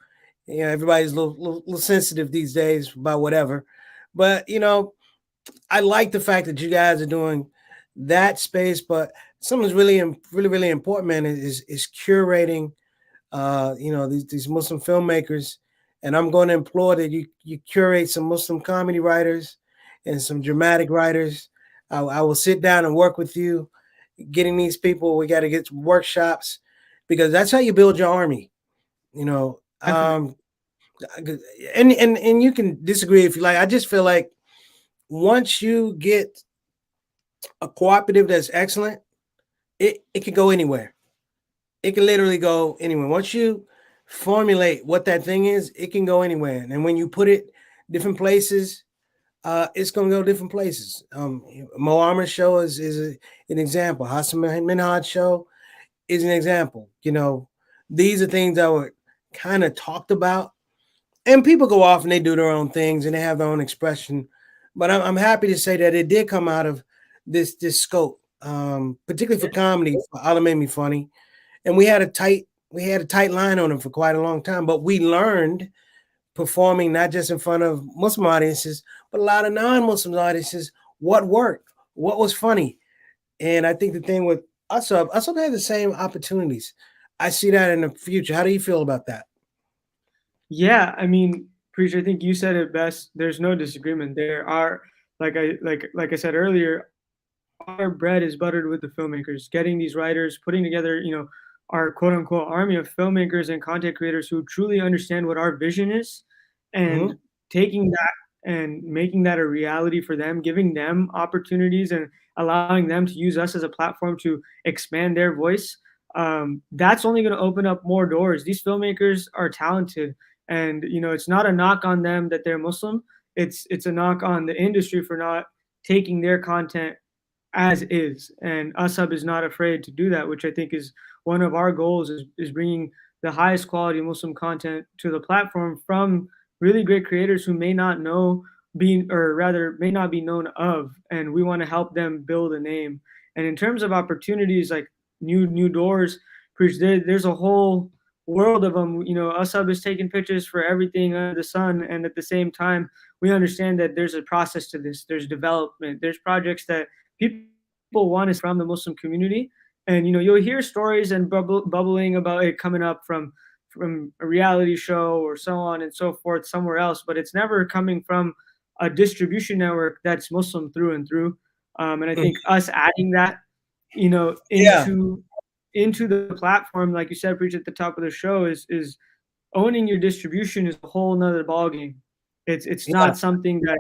Everybody's a little sensitive these days about whatever, but I like the fact that you guys are doing that space. But something's really important, man, is curating these Muslim filmmakers, and I'm going to implore that you curate some Muslim comedy writers and some dramatic writers. I will sit down and work with you, getting these people. We got to get workshops because that's how you build your army. You know, Definitely. and you can disagree if you like. I just feel like once you get a cooperative that's excellent, it can go anywhere. It can literally go anywhere. Once you formulate what that thing is, it can go anywhere. And when you put it different places, it's going to go different places. Mo Armer's show an example. Hassan Minhaj's show is an example. These are things that were kind of talked about, and people go off and they do their own things and they have their own expression. But I'm happy to say that it did come out of this scope, particularly for comedy. Allah Made Me Funny, and we had a tight line on it for quite a long time. But we learned performing not just in front of Muslim audiences, but a lot of non-Muslim audiences, what worked, what was funny. And I think the thing with USUB had the same opportunities. I see that in the future. How do you feel about that? Yeah, I mean, Preacher, I think you said it best. There's no disagreement. There are, like I said earlier, our bread is buttered with the filmmakers, getting these writers, putting together, our quote unquote army of filmmakers and content creators who truly understand what our vision is, and taking that and making that a reality for them, giving them opportunities and allowing them to use us as a platform to expand their voice. That's only going to open up more doors. These filmmakers are talented, and it's not a knock on them that they're Muslim. It's a knock on the industry for not taking their content as is, and USUB is not afraid to do that, which I think is one of our goals, is bringing the highest quality Muslim content to the platform from really great creators who may not know may not be known of, and we want to help them build a name. And in terms of opportunities, like new doors, there's a whole world of them. USUB is taking pictures for everything under the sun, and at the same time, we understand that there's a process to this. There's development. There's projects that people want is from the Muslim community, and you'll hear stories and bubbling about it coming up from a reality show or so on and so forth somewhere else, but it's never coming from a distribution network that's Muslim through and through. And I think us adding that, into the platform, like you said, Preach, at the top of the show, is owning your distribution is a whole nother ballgame. It's not something that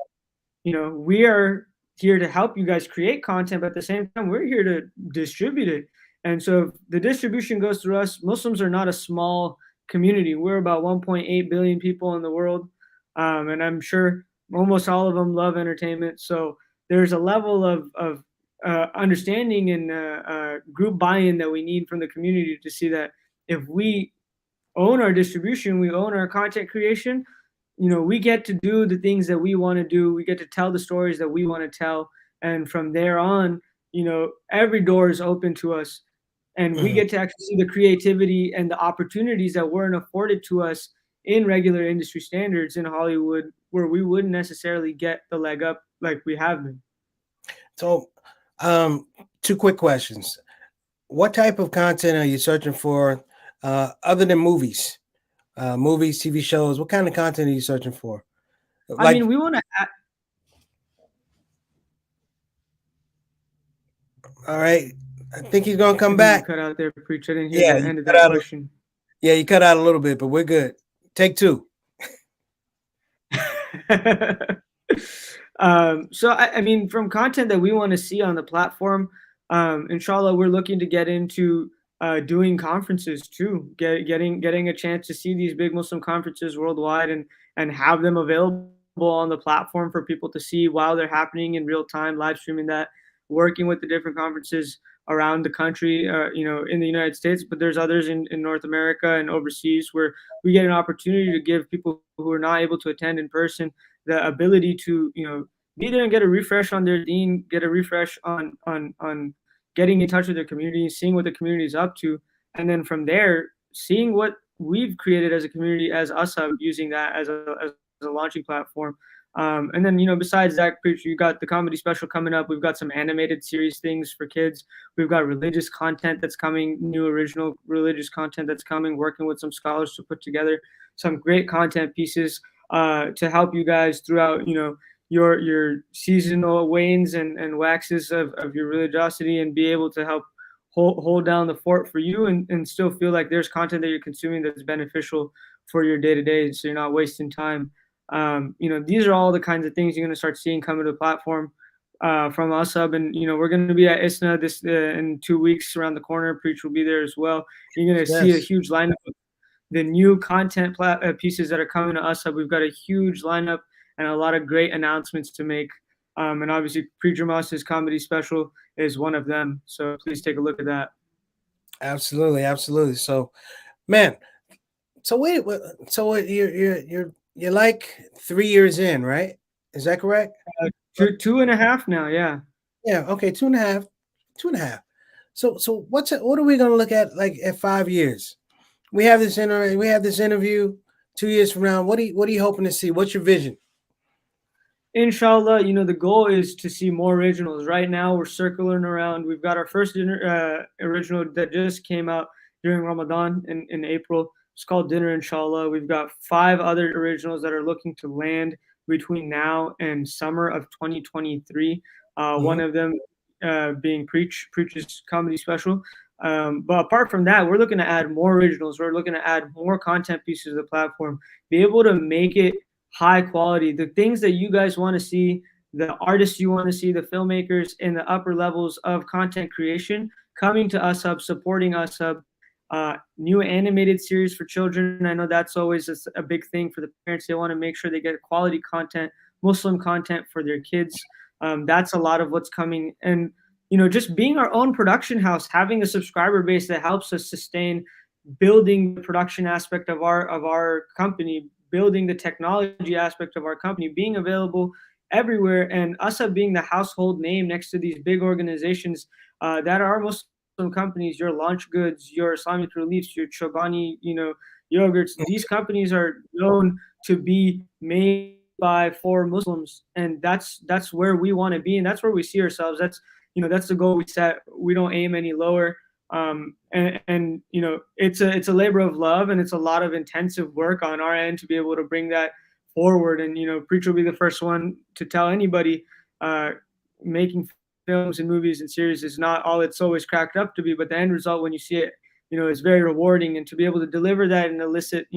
we are here to help you guys create content, but at the same time, we're here to distribute it. And so if the distribution goes through us, Muslims are not a small community. We're about 1.8 billion people in the world. And I'm sure almost all of them love entertainment. So there's a level of understanding and group buy-in that we need from the community to see that if we own our distribution, we own our content creation, we get to do the things that we want to do. We get to tell the stories that we want to tell. And from there on, every door is open to us. And we get to actually see the creativity and the opportunities that weren't afforded to us in regular industry standards in Hollywood, where we wouldn't necessarily get the leg up like we have been. So, two quick questions. What type of content are you searching for other than movies? Movies, TV shows, what kind of content are you searching for? I mean, we want to. All right, I think he's gonna come back. Cut out there, Preach. I didn't hear the end of that question. Yeah, you cut out a little bit, but we're good. Take two. So I mean, from content that we want to see on the platform, inshallah, we're looking to get into doing conferences too, getting a chance to see these big Muslim conferences worldwide and have them available on the platform for people to see while they're happening in real time, live streaming that, working with the different conferences around the country, in the United States, but there's others in North America and overseas where we get an opportunity to give people who are not able to attend in person the ability to, be there and get a refresh on their deen, get a refresh on getting in touch with their community, seeing what the community is up to, and then from there, seeing what we've created as a community, as USUB, using that as a launching platform. And then, besides that, Preach, you got the comedy special coming up. We've got some animated series things for kids. We've got religious content that's coming, new original religious content that's coming, working with some scholars to put together some great content pieces to help you guys throughout, your seasonal wanes and waxes of your religiosity, and be able to help hold down the fort for you, and still feel like there's content that you're consuming that's beneficial for your day-to-day, so you're not wasting time. These are all the kinds of things you're going to start seeing coming to the platform from us, and we're going to be at ISNA this in 2 weeks around the corner. Preach will be there as well. You're going to see a huge lineup of the new content pieces that are coming to us. We've got a huge lineup and a lot of great announcements to make. And obviously, Preacher Moss's comedy special is one of them. So please take a look at that. Absolutely, absolutely. So, man, so you're like 3 years in, right? Is that correct? 2.5 now, yeah. Yeah. Okay, 2.5, 2.5. So what are we gonna look at like at 5 years? We have this interview 2 years from now. What are you hoping to see? What's your vision? Inshallah, the goal is to see more originals. Right now, we're circling around. We've got our first original that just came out during Ramadan in April. It's called Dinner, Inshallah. We've got 5 other originals that are looking to land between now and summer of 2023. One of them being Preach's comedy special. But apart from that, we're looking to add more originals. We're looking to add more content pieces to the platform, be able to make it high quality, the things that you guys want to see, the artists you want to see, the filmmakers in the upper levels of content creation coming to Us Hub, supporting Us Hub. New animated series for children. I know that's always a big thing for the parents. They want to make sure they get quality content, Muslim content for their kids. That's a lot of what's coming. And, just being our own production house, having a subscriber base that helps us sustain, building the production aspect of our company, building the technology aspect of our company, being available everywhere, and Us Hub being the household name next to these big organizations that are Muslim companies, your Launch Goods, your Islamic Reliefs, your Chobani, yogurts. These companies are known to be made for Muslims, and that's where we want to be, and that's where we see ourselves. That's the goal we set. We don't aim any lower. And it's a labor of love, and it's a lot of intensive work on our end to be able to bring that forward. And Preacher will be the first one to tell anybody making films and movies and series is not all it's always cracked up to be, but the end result, when you see it, is very rewarding. And to be able to deliver that and elicit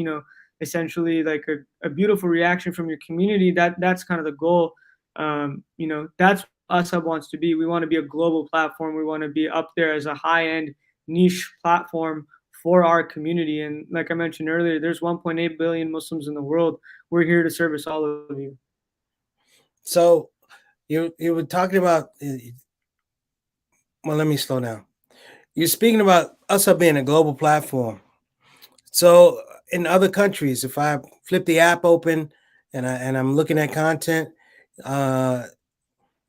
essentially like a beautiful reaction from your community, that's kind of the goal. That's Us Hub wants to be. We want to be a global platform. We want to be up there as a high-end niche platform for our community. And like I mentioned earlier, there's 1.8 billion Muslims in the world. We're here to service all of you. So you were talking about, well, let me slow down. You're speaking about Us Hub being a global platform. So in other countries, if I flip the app open and I'm looking at content,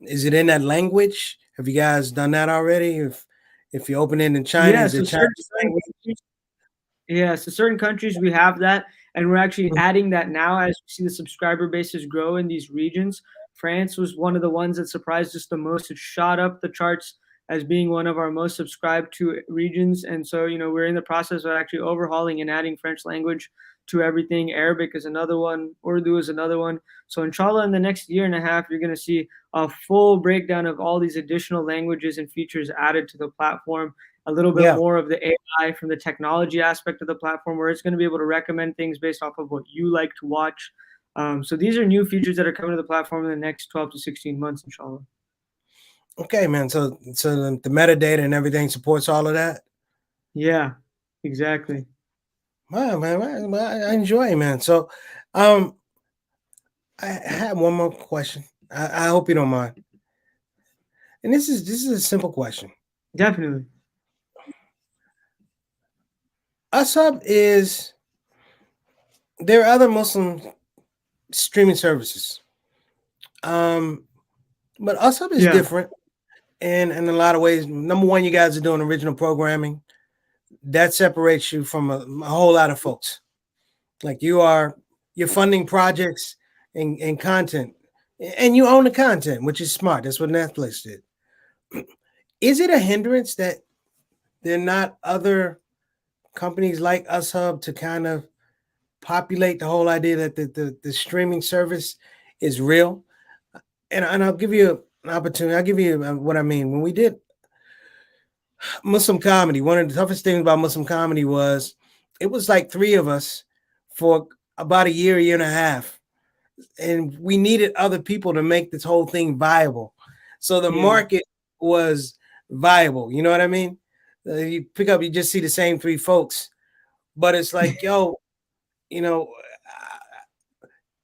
is it in that language? Have you guys done that already? If you open it in China, is it Chinese language? Yeah, so certain countries we have that, and we're actually adding that now as we see the subscriber bases grow in these regions. France was one of the ones that surprised us the most. It shot up the charts as being one of our most subscribed to regions. And so, we're in the process of actually overhauling and adding French language to everything. Arabic is another one. Urdu is another one. So inshallah, in the next year and a half, you're going to see a full breakdown of all these additional languages and features added to the platform. A little bit more of the AI from the technology aspect of the platform, where it's going to be able to recommend things based off of what you like to watch. So these are new features that are coming to the platform in the next 12 to 16 months, inshallah. Okay, man. So the metadata and everything supports all of that? Yeah, exactly. Wow, man. I enjoy it, man. So I have one more question. I hope you don't mind. And this is a simple question. Definitely. Us Hub there are other Muslim streaming services. But Us Hub is different in a lot of ways. Number one, you guys are doing original programming. That separates you from a whole lot of folks. Like you're funding projects and content and you own the content, which is smart. That's what Netflix did. Is it a hindrance that there are not other companies like UsHub to kind of populate the whole idea that the streaming service is real? And I'll give you an opportunity. I'll give you what I mean. When we did Muslim comedy, one of the toughest things about Muslim comedy was it was like three of us for about a year and a half. And we needed other people to make this whole thing viable. So the market was viable. You know what I mean? You pick up, you just see the same three folks. But it's like, yo, you know,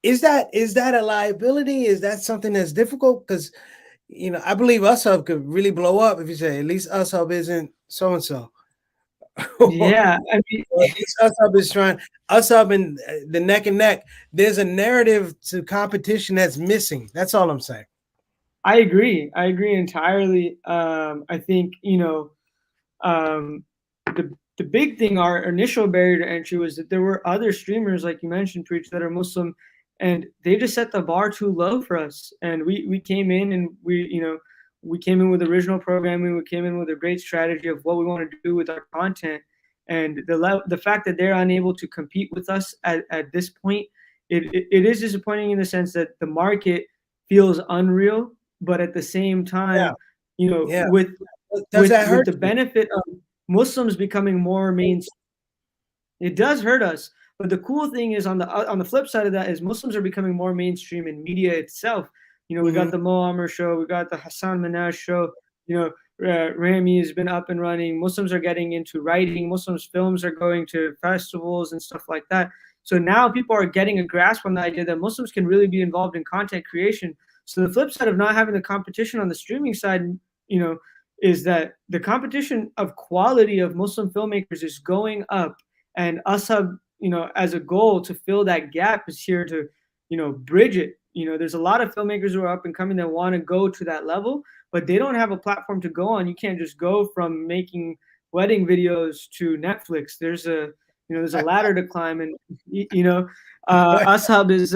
is that a liability? Is that something that's difficult? Because, you know, I believe UsHub could really blow up if you say, at least UsHub isn't so-and-so. Yeah, I mean, UsHub is trying. UsHub and the neck and neck. There's a narrative to competition that's missing. That's all I'm saying. I agree entirely. I think, you know, the big thing, our initial barrier to entry was that there were other streamers, like you mentioned, Preach, that are Muslim, and they just set the bar too low for us. And we came in and we came in with original programming. We came in with a great strategy of what we want to do with our content. And the fact that they're unable to compete with us at this point, it is disappointing in the sense that the market feels unreal, but at the same time, you know, with the benefit of Muslims becoming more mainstream, it does hurt us. But the cool thing is on the flip side of that is Muslims are becoming more mainstream in media itself. You know, we got the Mo Amr show, we got the Hassan Minhaj show. You know, Rami has been up and running. Muslims are getting into writing. Muslims films are going to festivals and stuff like that. So now people are getting a grasp on the idea that Muslims can really be involved in content creation. So the flip side of not having the competition on the streaming side, you know, is that the competition of quality of Muslim filmmakers is going up, and UsHub, you know, as a goal to fill that gap is here to, you know, bridge it. You know, there's a lot of filmmakers who are up and coming that want to go to that level, but they don't have a platform to go on. You can't just go from making wedding videos to Netflix. There's a ladder to climb, and you know, UsHub is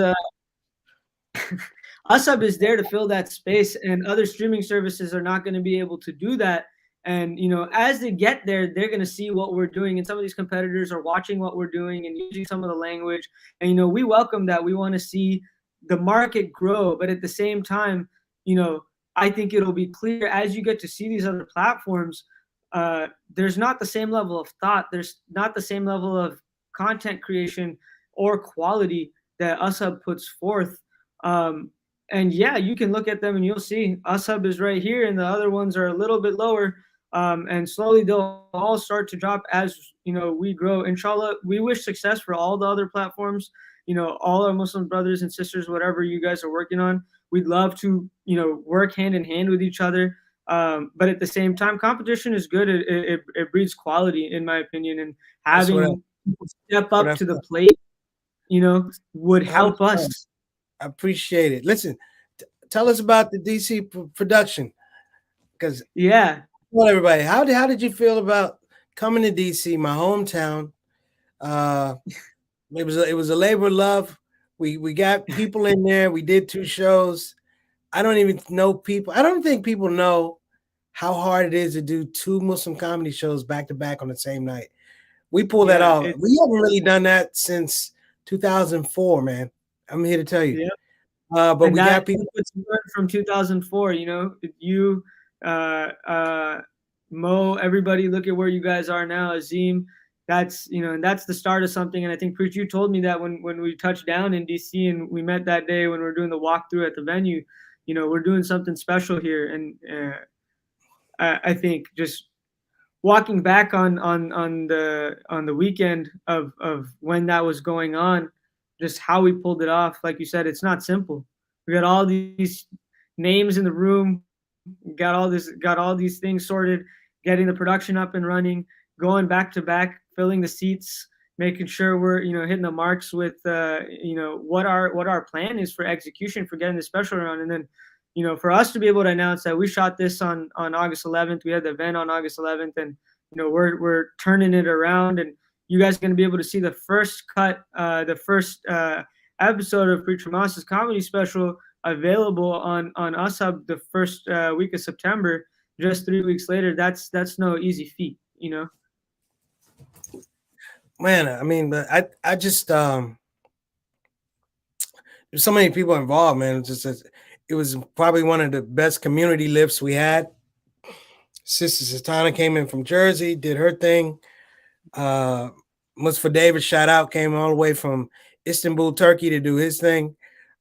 UsHub is there to fill that space, and other streaming services are not going to be able to do that. And, you know, as they get there, they're going to see what we're doing. And some of these competitors are watching what we're doing and using some of the language. And, you know, we welcome that. We want to see the market grow. But at the same time, you know, I think it'll be clear as you get to see these other platforms, there's not the same level of thought. There's not the same level of content creation or quality that UsHub puts forth. And yeah, you can look at them and you'll see UsHub is right here and the other ones are a little bit lower. And slowly they'll all start to drop as, you know, we grow. Inshallah, we wish success for all the other platforms, you know, all our Muslim brothers and sisters, whatever you guys are working on. We'd love to, you know, work hand in hand with each other. But at the same time, competition is good. It breeds quality, in my opinion, and having people step up to the plate, you know, would help us. I appreciate it. Listen, tell us about the DC production, because tell everybody how did you feel about coming to DC, my hometown? It was a labor of love. We got people in there. We did 2 shows. I don't even know people. I don't think people know how hard it is to do 2 Muslim comedy shows back to back on the same night. We pulled that off. We haven't really done that since 2004, man. I'm here to tell you. Yeah. But and we got people from 2004. You know, you, Mo, everybody. Look at where you guys are now, Azim. That's, you know, and that's the start of something. And I think, Preach, you told me that when we touched down in DC and we met that day when we were doing the walkthrough at the venue. You know, we're doing something special here, and I think just walking back on the weekend of when that was going on. Just how we pulled it off. Like you said, it's not simple. We got all these names in the room, got all these things sorted, getting the production up and running, going back to back, filling the seats, making sure we're, you know, hitting the marks with, you know, what our plan is for execution for getting the special around. And then, you know, for us to be able to announce that we shot this on August 11th, we had the event on August 11th, and, you know, we're turning it around, and you guys are going to be able to see the first cut, the first episode of Preacher Moss's comedy special available on USUB the first week of September, just 3 weeks later, that's no easy feat, you know. Man, I mean, but I just there's so many people involved, man. It was probably one of the best community lifts we had. Sister Satana came in from Jersey, did her thing. Mustafa David, shout out, came all the way from Istanbul, Turkey to do his thing.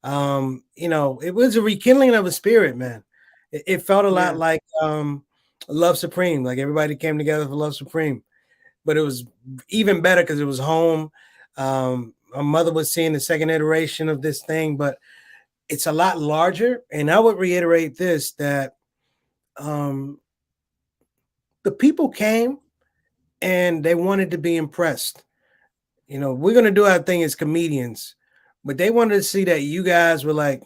You know, it was a rekindling of a spirit, man. It felt a lot like Love Supreme, like everybody came together for Love Supreme. But it was even better because it was home. My mother was seeing the second iteration of this thing, but it's a lot larger. And I would reiterate this, that the people came and they wanted to be impressed. You know, we're going to do our thing as comedians, but they wanted to see that you guys were like,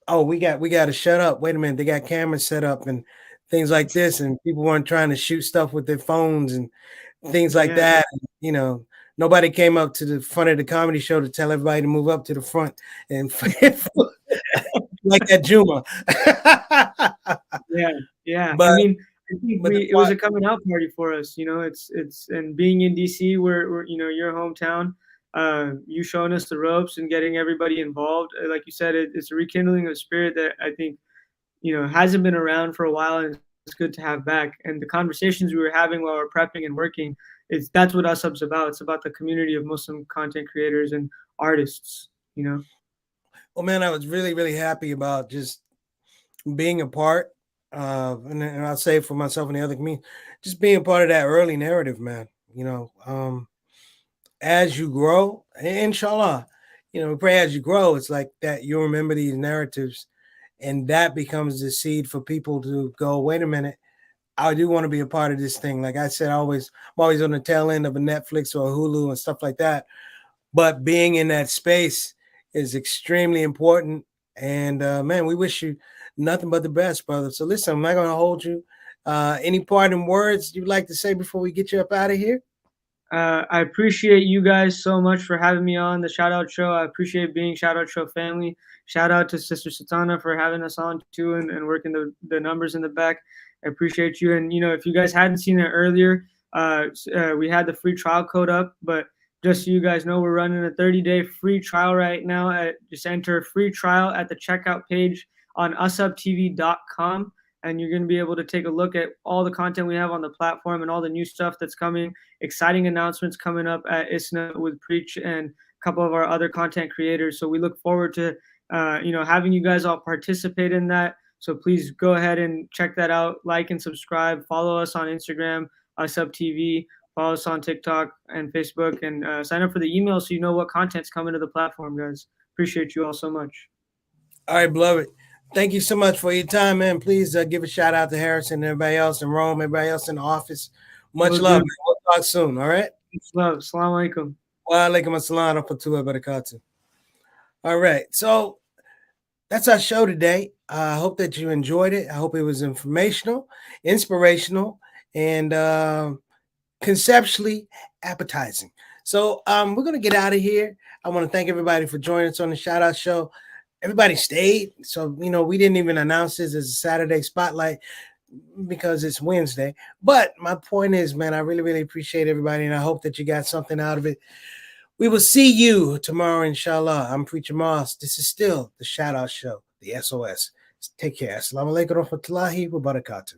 oh, we got to shut up. Wait a minute. They got cameras set up and things like this. And people weren't trying to shoot stuff with their phones and things like that. You know, nobody came up to the front of the comedy show to tell everybody to move up to the front and like that Juma. Yeah. But, I mean, I think it was a coming out party for us. You know, it's and being in DC, where you know, your hometown, you showing us the ropes and getting everybody involved. Like you said, it's a rekindling of spirit that I think, you know, hasn't been around for a while, and it's good to have back. And the conversations we were having while we're prepping and working, that's what USUB's about. It's about the community of Muslim content creators and artists, you know. Well, man, I was really, really happy about just being a part of, and I'll say for myself and the other community, just being part of that early narrative, man. You know, as you grow, inshallah, you know, we pray as you grow, it's like that you'll remember these narratives, and that becomes the seed for people to go, wait a minute, I do want to be a part of this thing. Like I said, I'm always on the tail end of a Netflix or a Hulu and stuff like that. But being in that space is extremely important. And man, we wish you nothing but the best, brother. So listen, I'm not going to hold you. Any parting words you'd like to say before we get you up out of here? I appreciate you guys so much for having me on the Shout Out Show. I appreciate being Shout Out Show family. Shout out to Sister Satana for having us on too, and working the numbers in the back. I appreciate you. And, you know, if you guys hadn't seen it earlier, we had the free trial code up, but just so you guys know, we're running a 30-day free trial right now. Just enter free trial at the checkout page on usubtv.com. And you're going to be able to take a look at all the content we have on the platform and all the new stuff that's coming. Exciting announcements coming up at ISNA with Preach and a couple of our other content creators. So we look forward to, you know, having you guys all participate in that. So please go ahead and check that out. Like and subscribe. Follow us on Instagram, USUBTV. Follow us on TikTok and Facebook. And sign up for the email so you know what content's coming to the platform, guys. Appreciate you all so much. All right, beloved. Thank you so much for your time, man. Please give a shout out to Harrison and everybody else in Rome, everybody else in the office. Much love. We'll talk soon. All right. Much love. Assalamu alaikum. Wa alaikum assalam wa rahmatullahi wa barakatuh. All right. So that's our show today. I hope that you enjoyed it. I hope it was informational, inspirational, and conceptually appetizing. So we're going to get out of here. I want to thank everybody for joining us on the Shout Out Show. Everybody stayed. So, you know, we didn't even announce this as a Saturday spotlight because it's Wednesday. But my point is, man, I really, really appreciate everybody. And I hope that you got something out of it. We will see you tomorrow, inshallah. I'm Preacher Moss. This is still the Shout Out Show, the SOS. Take care. Assalamu alaikum wa rahmatullahi wa barakatuh.